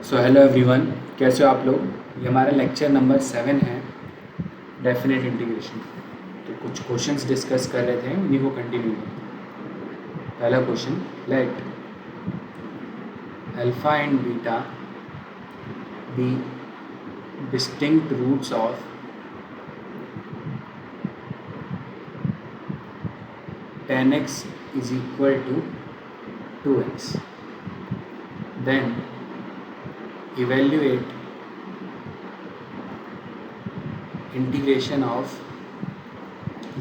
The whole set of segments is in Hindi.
सो हेलो एवरीवन, कैसे हो आप लोग। ये हमारा लेक्चर नंबर 7 है, डेफिनेट इंटीग्रेशन। तो कुछ क्वेश्चंस डिस्कस कर रहे थे, उन्हीं को कंटिन्यू करते हैं। पहला question, let alpha and beta be distinct roots of tan x is equal to 2x. Then evaluate integration of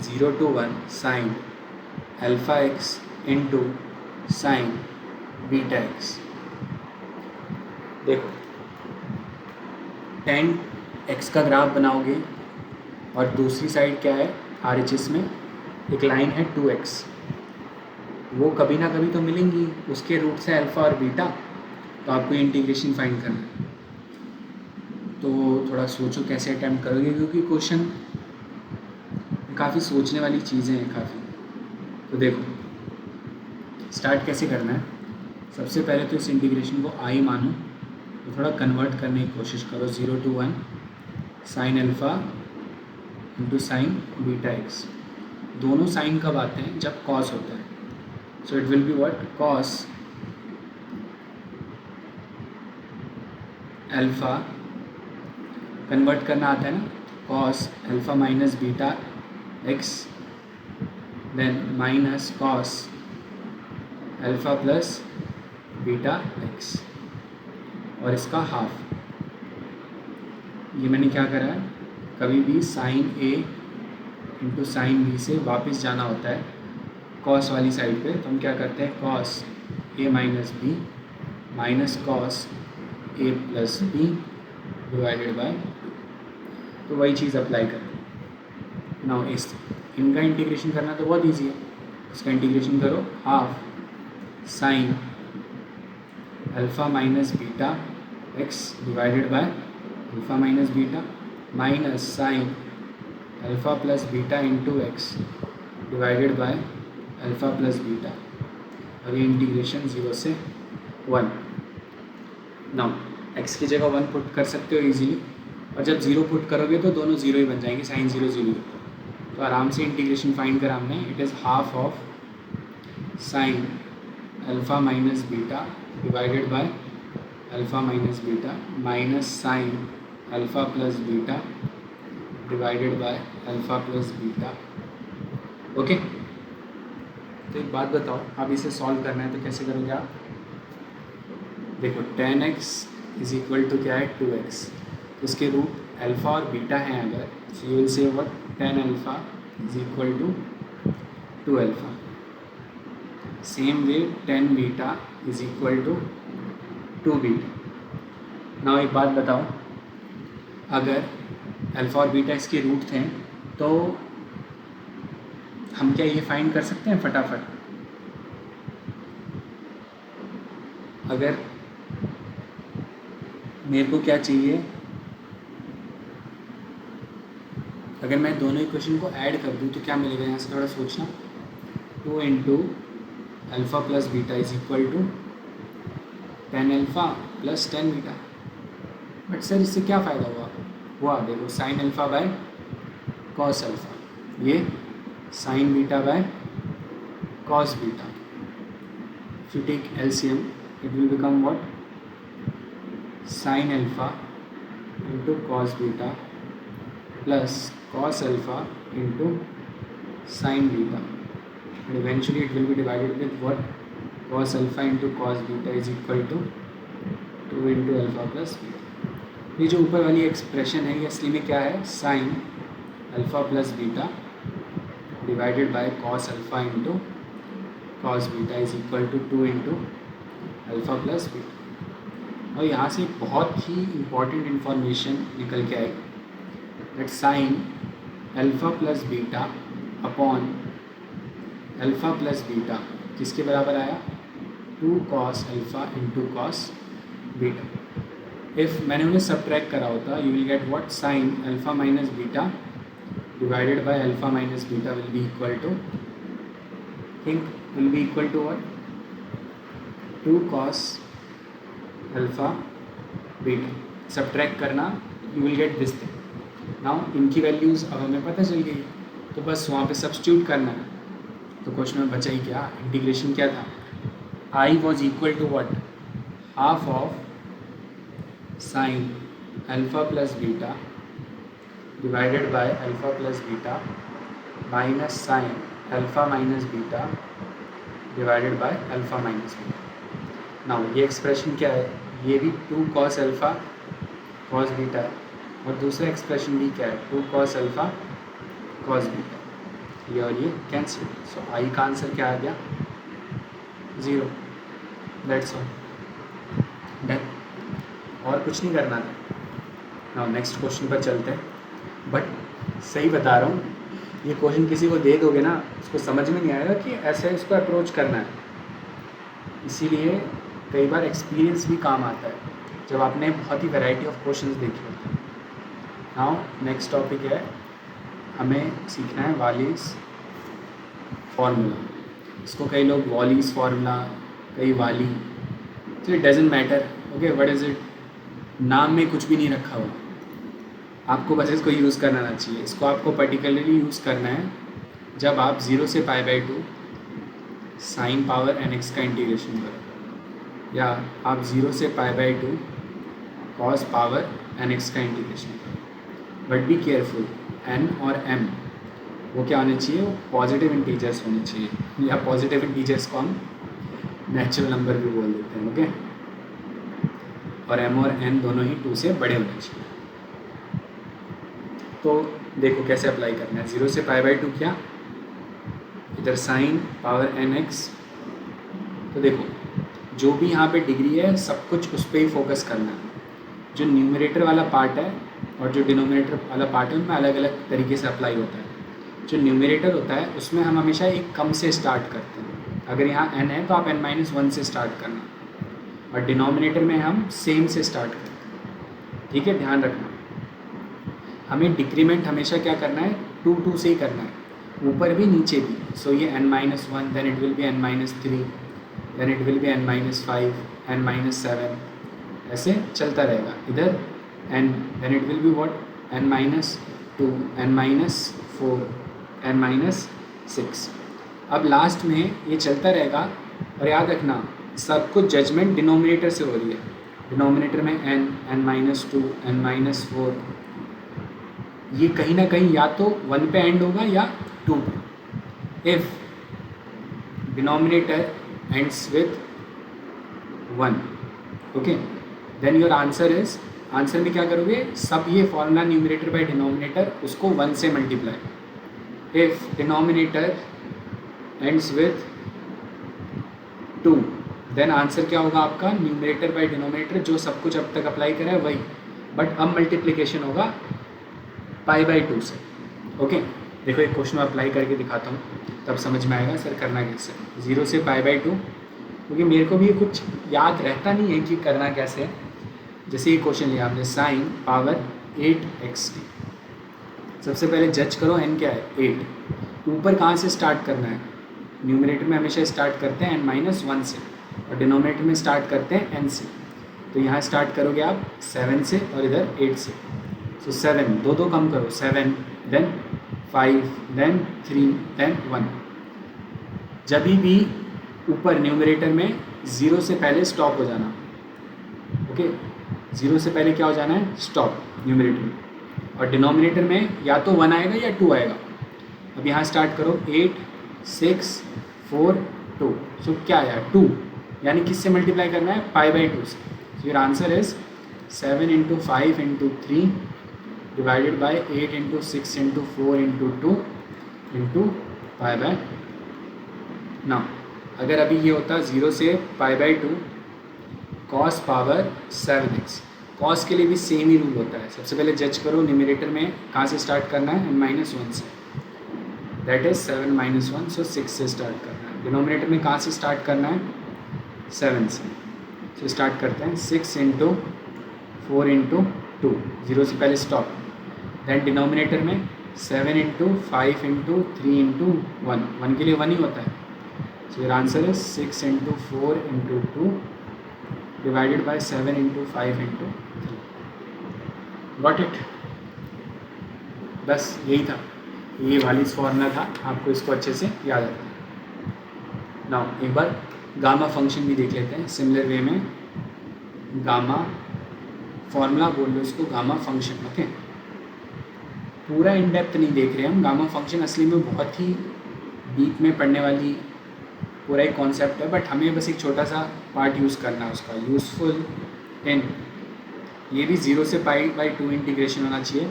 0 to 1 sin alpha x into sin beta x। देखो, tan x का ग्राफ बनाओगे और दूसरी साइड क्या है, RHS में एक लाइन है 2x। वो कभी ना कभी तो मिलेंगी, उसके रूट से अल्फ़ा और बीटा। तो आपको इंटीग्रेशन फाइंड करना है। तो थोड़ा सोचो कैसे अटैम्प्ट करोगे, क्योंकि क्वेश्चन काफ़ी सोचने वाली चीज़ें हैं काफ़ी। तो देखो, स्टार्ट कैसे करना है। सबसे पहले तो इस इंटीग्रेशन को आई मानो, तो थोड़ा कन्वर्ट करने की कोशिश करो। 0 to 1 sine alpha into sine beta x. दोनों साइन कब आते हैं, जब कॉस होता है। So it will be what, cos alpha, convert करना आता है ना, cos alpha minus beta x, then minus cos alpha plus beta x, और इसका हाफ। ये मैंने क्या करा है, कभी भी साइन ए इंटू साइन बी से वापस जाना होता है कॉस वाली साइड पे, तो हम क्या करते हैं, cos A minus B minus cos A plus B divided by. तो वही चीज़ अप्लाई करते हैं। नाउ इनका इंटीग्रेशन करना तो बहुत ईजी है। इसका इंटीग्रेशन करो, half sine alpha minus beta x divided by alpha minus beta minus sign alpha plus beta into x divided by alpha plus beta, और ये इंटीग्रेशन 0 से 1। नाउ एक्स की जगह 1 पुट कर सकते हो इजीली, और जब 0 पुट करोगे तो दोनों 0 ही बन जाएंगे, साइन 0 0। तो आराम से इंटीग्रेशन फाइंड करा हमने। It is half of sine alpha minus beta divided by alpha minus beta minus sign alpha plus beta divided by alpha plus beta. Okay, तो एक बात बताओ, अब इसे सॉल्व करना है तो कैसे करोगे आप। देखो, tan x is equal to क्या है, 2x। इसके रूट अल्फ़ा और बीटा हैं अगर, so you will say what, tan alpha is equal to 2 alpha. Same way tan beta is equal to 2 beta. Now एक बात बताओ, अगर अल्फ़ा और बीटा इसके रूट थे तो हम क्या ये फाइंड कर सकते हैं फटाफट। अगर मेरे को क्या चाहिए, अगर मैं दोनों इक्वेशन को ऐड कर दूँ तो क्या मिलेगा, यहाँ से थोड़ा सोचना। 2 into alpha plus beta is equal to tan alpha plus tan beta. But sir इससे क्या फ़ायदा हुआ देखो, sine alpha by cos alpha, ये sine beta by cos beta. If you take LCM it will become what, sine alpha into cos beta plus cos alpha into sin beta, and eventually it will be divided with what, cos alpha into cos beta is equal to 2 into alpha plus beta। ये जो ऊपर वाली एक्सप्रेशन है ये असली में क्या है, sin alpha plus beta divided by cos alpha into cos beta is equal to 2 into alpha plus beta। और यहाँ से एक बहुत ही इम्पॉर्टेंट इन्फॉर्मेशन निकल के आई, that sine alpha plus beta upon alpha plus beta किसके बराबर आया, 2 cos alpha into cos beta. If मैंने उन्हें सब्ट्रैक्ट करा होता, you will get what, sine alpha minus beta divided by alpha minus beta will be equal to, think will be equal to what, 2 cos alpha beta, subtract करना, you will get this thing. Now इनकी वैल्यूज़ अब हमें पता चल गई, तो बस वहाँ पे सब्स्टिट्यूट करना है. तो क्वेश्चन में बचा ही क्या, इंटीग्रेशन क्या था, I was equal to what, half of sin alpha plus beta divided by alpha plus beta minus sin alpha minus beta divided by alpha minus beta. Now ये एक्सप्रेशन क्या है, ये भी 2 cos alpha cos beta है, और दूसरा एक्सप्रेशन भी क्या है, 2 cos alpha cos beta. ये और ये कैंसिल, सो आई का आंसर क्या आ गया, 0. That's all, done. और कुछ नहीं करना था. नाउ नेक्स्ट क्वेश्चन पर चलते हैं. बट सही बता रहा हूँ, ये क्वेश्चन किसी को दे दोगे ना, उसको समझ में नहीं आएगा कि ऐसे इसको अप्रोच करना है. इसीलिए कई बार एक्सपीरियंस भी काम आता है जब आपने बहुत ही वैरायटी ऑफ क्वेश्चंस देखे होते हैं. नाउ नेक्स्ट टॉपिक है, हमें सीखना है वालीज फार्मूला. इसको कई लोग वॉलीज फार्मूला, कई वाली, तो it doesn't matter. Okay, what is it, नाम में कुछ भी नहीं रखा हुआ, आपको बस इसको यूज़ करना आना चाहिए. इसको आपको पर्टिकुलरली यूज़ करना है जब आप 0 से π/2 साइन पावर nx का इंटीग्रेशन करो, या आप 0 से π/2 कॉस पावर nx का इंटीग्रेशन करो. बट बी केयरफुल, n और m वो क्या होने चाहिए, वो पॉजिटिव इंटीजर्स होने चाहिए, या पॉजिटिव इंटीजर्स को हम नेचुरल नंबर भी बोल देते हैं. ओके, और m और n दोनों ही 2 से बड़े होने चाहिए. तो देखो कैसे अप्लाई करना है. 0 से π/2 क्या, इधर साइन पावर nx. तो देखो जो भी यहाँ पे डिग्री है सब कुछ उस पर ही फोकस करना है. जो न्यूमरेटर वाला पार्ट है और जो डिनोमिनेटर वाला पार्ट है उनमें अलग अलग तरीके से अप्लाई होता है. जो न्यूमरेटर होता है उसमें हम हमेशा एक कम से स्टार्ट करते हैं. अगर यहाँ n है तो आप n-1 से स्टार्ट करना, और डिनोमिनेटर में हम सेम से स्टार्ट करते हैं. ठीक है, ध्यान रखना. हमें डिक्रीमेंट हमेशा क्या करना है, 2 से ही करना है, ऊपर भी नीचे भी. सो ये n-1, then it will be n-3, then it will be n-5, n-7, ऐसे चलता रहेगा. इधर n, then it will be what, n-2, n-4, n-6. अब लास्ट में ये चलता रहेगा. और याद रखना सब कुछ जजमेंट डिनोमिनेटर से हो रही है. डिनोमिनेटर में n, n-2, n-4, ये कहीं ना कहीं या तो 1 पे एंड होगा या 2 पे. If denominator ends with 1, okay, then your answer is, answer में क्या करोगे, सब ये फॉर्मूला न्यूमरेटर बाय डिनोमिनेटर उसको 1 से multiply. If denominator ends with 2, then answer क्या होगा आपका, न्यूमरेटर बाय डिनोमिनेटर जो सब कुछ अब तक अप्लाई करा है वही, बट अब मल्टीप्लिकेशन होगा π/2 से. ओके, देखो एक क्वेश्चन अप्लाई करके दिखाता हूँ, तब समझ में आएगा सर करना कैसे. 0 से π/2, क्योंकि मेरे को भी कुछ याद रहता नहीं है कि करना कैसे है. जैसे ये क्वेश्चन लिया हमने, साइन पावर 8xt. सबसे पहले जज करो n क्या है, 8. ऊपर कहाँ से स्टार्ट करना है, न्यूमरेटर में हमेशा स्टार्ट करते हैं n-1 से, और डिनोमिनेटर में स्टार्ट करते हैं n से. तो यहाँ स्टार्ट करोगे आप 7 से और इधर 8 से. सो 7, 2 कम करो, 7, देन 5, देन 3, देन 1. जब भी ऊपर न्यूमरेटर में 0 से पहले स्टॉप हो जाना. ओके, 0 से पहले क्या हो जाना है, स्टॉप न्यूमरेटर में. और डिनोमिनेटर में या तो 1 आएगा या 2 आएगा. अब यहाँ स्टार्ट करो, 8, 6, 4, 2. सो क्या आया, 2, यानी किससे मल्टीप्लाई करना है, π/2 से. So your answer is 7 × 5 × 3 divided by 8 × 6 × 4 × 2 × π/. Now अगर अभी ये होता 0 से π/2 cos पावर 7x. कॉस के लिए भी सेम ही रूल होता है. सबसे पहले जज करो न्यूमरेटर में कहाँ से स्टार्ट करना है, n-1 से, दैट इज 7 - 1, सो 6 से स्टार्ट करना है. डिनोमिनेटर में कहाँ से स्टार्ट करना है, 7 से. सो स्टार्ट करते हैं 6 × 4 × 2, 0 से पहले स्टॉप. देन डिनोमिनेटर में 7 × 5 × 3 × 1, 1 के लिए 1 ही होता है. सो your answer is 6 × 4 × 2 divided by 7 into 5 into 3। Got it? बस यही था, ये वालिस फॉर्मूला था, आपको इसको अच्छे से याद रखना। नाउ एक बार गामा फंक्शन भी देख लेते हैं सिमिलर वे में। गामा फॉर्मूला बोल लो इसको, गामा फंक्शन। ओके, पूरा इन डेप्थ नहीं देख रहे हम। गामा फंक्शन असली में बहुत ही डीप में पढ़ने वाली पूरा एक कॉन्सेप्ट है, बट हमें बस एक छोटा सा पार्ट यूज़ करना है उसका। यूज़फुल इन, ये भी 0 से π/2 इंटीग्रेशन होना चाहिए,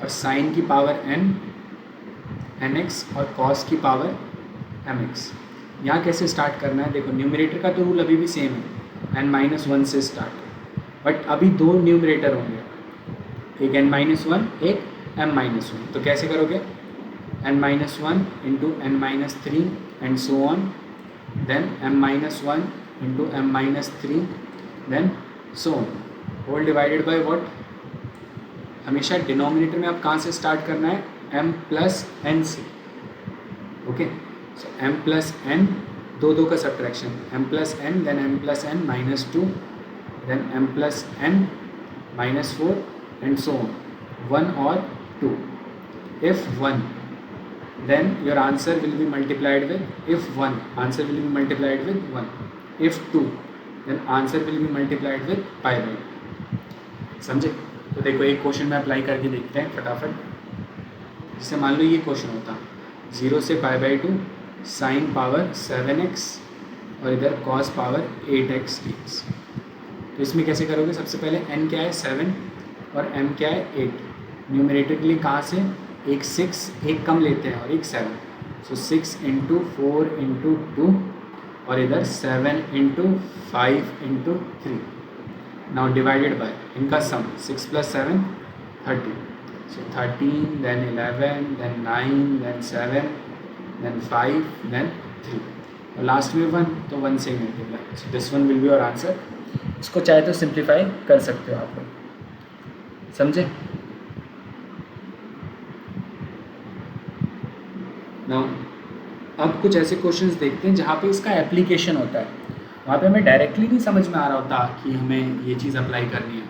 और साइन की पावर n x और कॉस की पावर mx। यहाँ कैसे स्टार्ट करना है देखो, न्यूमरेटर का तो रूल अभी भी सेम है, n-1 से स्टार्ट, बट अभी दो न्यूमरेटर होंगे, एक n-1 एक m-1। तो कैसे करोगे, n-1 into n-3 and so on, then m-1 into m-3 then so on, whole divided by what. हमेशा डिनोमिनेटर में आप कहाँ से स्टार्ट करना है, m प्लस n से। Okay, so m plus n, दो का subtraction, m plus n then m plus n -2 then m plus n -4 and so on, 1 और 2। if 1 then your answer will be multiplied with, if 1 answer will be multiplied with 1, if 2 then answer will be multiplied with π/2। समझे? तो देखो एक क्वेश्चन में अप्लाई करके देखते हैं फटाफट। जैसे मान लो ये क्वेश्चन होता 0 से π/2 साइन पावर 7x और इधर कॉस पावर 8x dx। तो इसमें कैसे करोगे, सबसे पहले n क्या है 7 और m क्या है 8। न्यूमरेटर के लिए कहाँ से, एक 6 एक कम लेते हैं और एक 7, सो 6 इंटू 4 इंटू 2 और इधर 7 into 5 into 3। Now divided by इनका sum, 6 plus 7 13, so 13 then 11 then 9 then 7 then 5 then 3 और लास्ट में 1, तो 1 से multiply. So this one will be your answer. इसको चाहे तो सिंप्लीफाई कर सकते हो आप लोग, समझे? नाउ अब कुछ ऐसे क्वेश्चंस देखते हैं जहाँ पे इसका एप्लीकेशन होता है। वहाँ पे हमें डायरेक्टली नहीं समझ में आ रहा होता कि हमें ये चीज़ अप्लाई करनी है,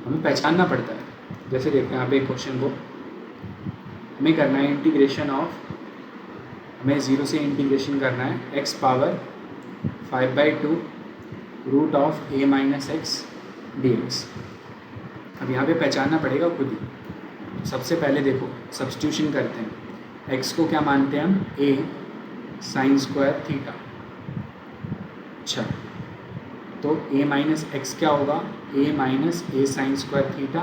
हमें पहचानना पड़ता है। जैसे देखते हैं यहाँ पे एक क्वेश्चन को हमें करना है इंटीग्रेशन ऑफ, हमें 0 से इंटीग्रेशन करना है x power 5/2 root of a minus x dx। अब यहाँ पे पहचानना पड़ेगा खुद ही। सबसे पहले देखो सब्स्टिट्यूशन करते हैं, x को क्या मानते हैं हम, a साइन स्क्वायर थीटा। अच्छा, तो a माइनस एक्स क्या होगा, a minus a sine square theta,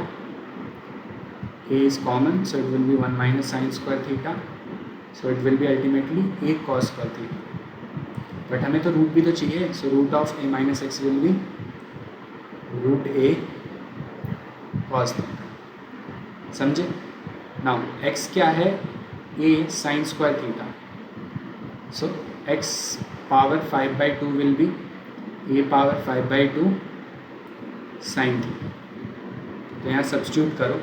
a is common so it will be 1 minus sine square theta, so it will be ultimately a cos square theta. But हमें तो रूट भी तो चाहिए, so root of a minus x will be root a cos theta. समझे? नाउ x क्या है, a sine square theta, so x power 5/2 will be a power 5/2 sine theta. तो यहाँ सब्स्टिट्यूट करो,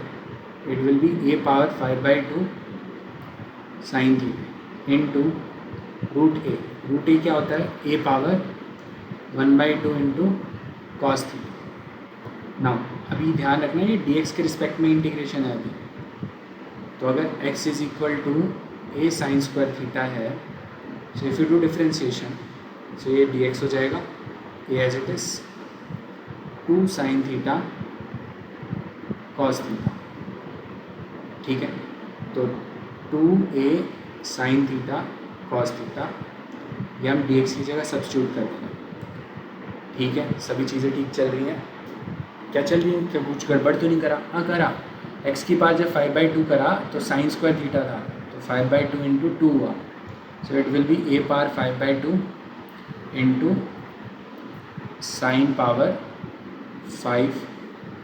it will be a power 5/2 sine theta into root a। Root a क्या होता है, a power 1/2 into cos theta. Now अभी ध्यान रखना ये dx के रिस्पेक्ट में इंटीग्रेशन है अभी। तो अगर x is equal to a sine square theta है, so if you do differentiation, so ये dx हो जाएगा a as it is 2 sine theta cos theta. ठीक है, तो 2a sine theta cos theta, ये हम dx की जगह सब्स्टिट्यूट कर देंगे। ठीक है, सभी चीज़ें ठीक चल रही हैं? क्या चल रही है, क्या कुछ गड़बड़ तो नहीं करा? हाँ करा। x की पावर जब 5/2 करा तो साइन स्क्वायर थीटा था, तो 5/2 इंटू 2 हुआ, सो it will be a power 5/2 into sine power 5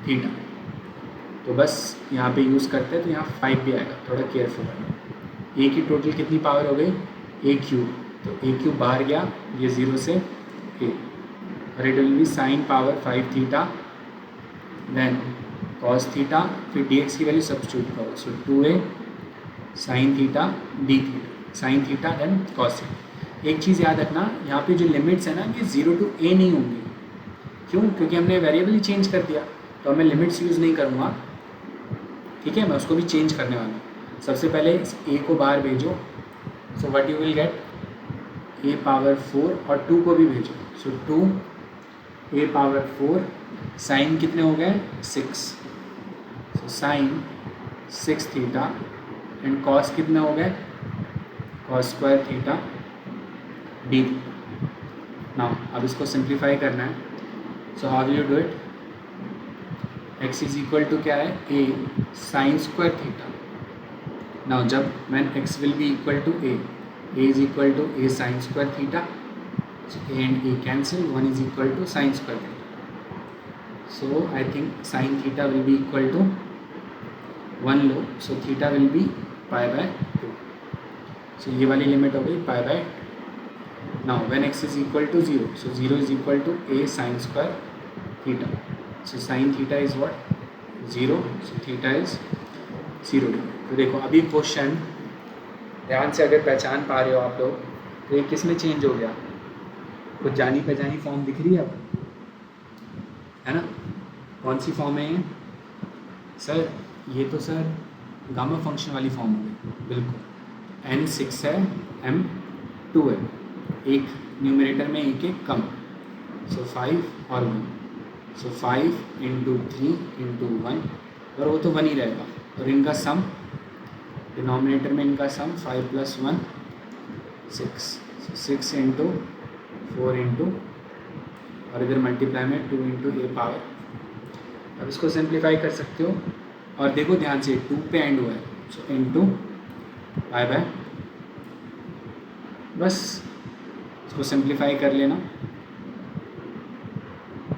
theta. तो बस यहाँ पे यूज़ करते हैं, तो यहाँ 5 भी आएगा, थोड़ा केयरफुल है। a की टोटल कितनी पावर हो गई, a क्यूब, तो a क्यूब बाहर गया, ये 0 से a, और it will be sine power 5 theta then cos theta, फिर dx की वैल्यू सब्स्टिट्यूट करो, so 2a sine theta d theta, sine theta then cos theta. एक चीज़ याद रखना, यहाँ पे जो लिमिट्स है ना, ये 0 to a नहीं होंगी, क्यों? क्योंकि हमने वेरिएबल ही चेंज कर दिया, तो मैं लिमिट्स यूज़ नहीं करूँगा, ठीक है, मैं उसको भी चेंज करने वाला हूँ। सबसे पहले इस a को बाहर भेजो, so what you will gate a power 4 और 2 को भी भेजो, सो 2 a पावर 4 साइन कितने हो गए 6, so sine 6 theta and cos कितने हो गए cos square theta d. Now अब इसको सिंप्लीफाई करना है, so how will you do it? x is equal to क्या है a sine square theta. Now जब when x will be equal to a is equal to a sin square theta, so a and a cancel, 1 is equal to sin square theta, so I think sin theta will be equal to 1 low, so theta will be pi by 2, so ये वाली लिमिट हो गई pi by 2. Now when x is equal to 0, so 0 is equal to a sin square theta, so sin theta is what 0, so theta is 0. तो देखो अभी क्वेश्चन ध्यान से अगर पहचान पा रहे हो आप लोग, तो ये किस में चेंज हो गया? कुछ जानी पहचानी फॉर्म दिख रही है अब, है ना? कौन सी फॉर्म है ये? सर ये तो सर गामा फंक्शन वाली फॉर्म हो गई, बिल्कुल। n 6 है, m 2 है, एक न्यूमरेटर में एक एक कम, सो 5 और 1, सो 5 इंटू 3 इंटू 1, और वो तो 1 ही रहेगा, और इनका सम डिनोमिनेटर में इनका सम 5 प्लस 1 6, सो 6 इंटू 4 इंटू, और इधर मल्टीप्लाई में 2 इंटू ए पावर। अब इसको सिंप्लीफाई कर सकते हो, और देखो ध्यान से 2 पे एंड हुआ है, सो इंटू पाई बाय, बस इसको सिंप्लीफाई कर लेना,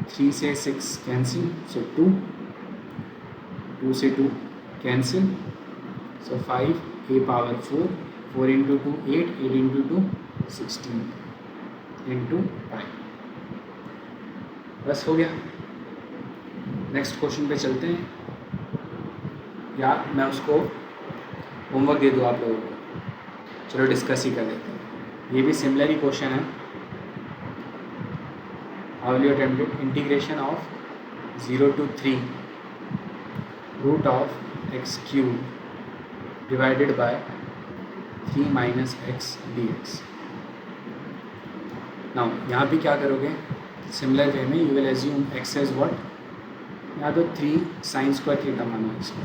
3 से 6 कैंसिल, सो 2, 2 से 2 cancel, so 5 a power 4, 4 into 2 8, 8 into 2 16 into pi, बस हो गया। नेक्स्ट क्वेश्चन पे चलते हैं, या मैं उसको होमवर्क दे दूँ आप लोगों को? चलो डिस्कस ही कर लेते हैं, ये भी सिमिलर ही क्वेश्चन है। How will you attempt it? Integration of 0 to 3 root of x cube divided by 3 minus x d x. Now यहाँ भी क्या करोगे? सिमिलर वे में you will assume x as what, यहाँ तो 3 साइन स्क्वायर थीटा मानो इसको,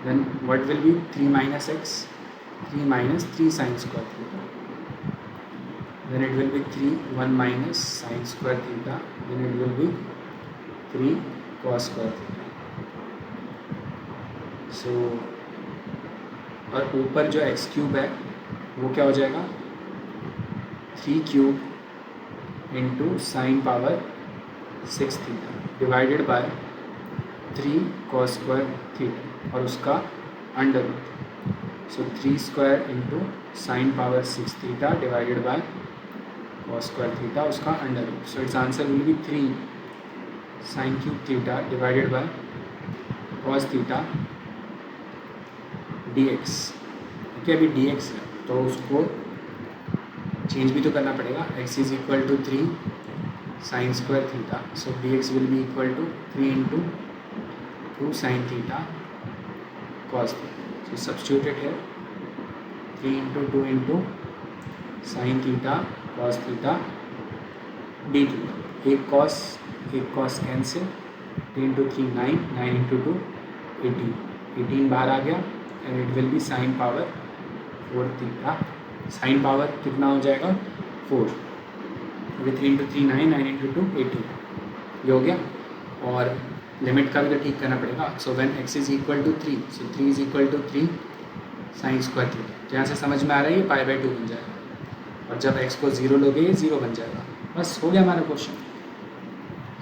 then what will be 3 minus x, 3 minus 3 sine square theta, then it will be 3 1 minus sin square theta, then it will be 3 cos square theta. So और ऊपर जो x क्यूब है वो क्या हो जाएगा 3 cube into sine power 6 theta divided by 3 cos square theta और उसका under root, so 3 square into sine power 6 theta divided by cos square theta उसका under root, so its answer will be 3 sine cube theta divided by cos theta dx। Okay, अभी dx है तो उसको चेंज भी तो करना पड़ेगा, x is equal to 3 sine square theta, so dx will be equal to 3 into 2 sine theta cos theta, so substitute it here 3 into 2 into sine theta cos theta d theta, एक cos कैंसिल, 3 इंटू 3 9, 9 इंटू 2 18, 18 बाहर आ गया and it will be sine power 4 theta, sine power कितना हो जाएगा 4, अभी 3 इंटू 3 9, 9 इंटू 2 18, ये हो गया। और लिमिट का भी तो ठीक करना पड़ेगा, so when x is equal to 3, so 3 is equal to 3 sine square theta, तो यहाँ से समझ में आ रहा है ये पाई बाय 2 बन जाएगा, और जब x को 0 लोगे ये 0 बन जाएगा, बस हो गया हमारा क्वेश्चन।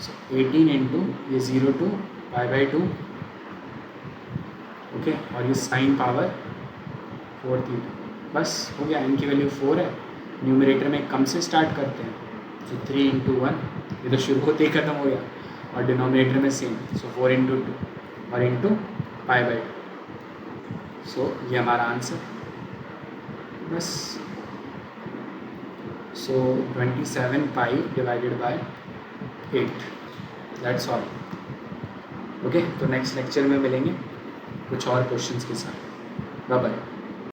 सो 18 इंटू ये 0 टू पाई बाय 2, ओके, और ये साइन पावर 4 थीटा, बस हो गया। n की वैल्यू 4 है, न्यूमरेटर में कम से स्टार्ट करते हैं, सो 3 इंटू 1 ये तो शुरू होते ही ख़त्म हो गया, और डिनोमिनेटर में सेम, सो 4 इंटू 2 और इंटू पाई बाय 2, सो ये हमारा आंसर, बस। So 27 pi divided by 8। That's all. Okay, तो नेक्स्ट लेक्चर में मिलेंगे कुछ और क्वेश्चंस के साथ। Bye bye.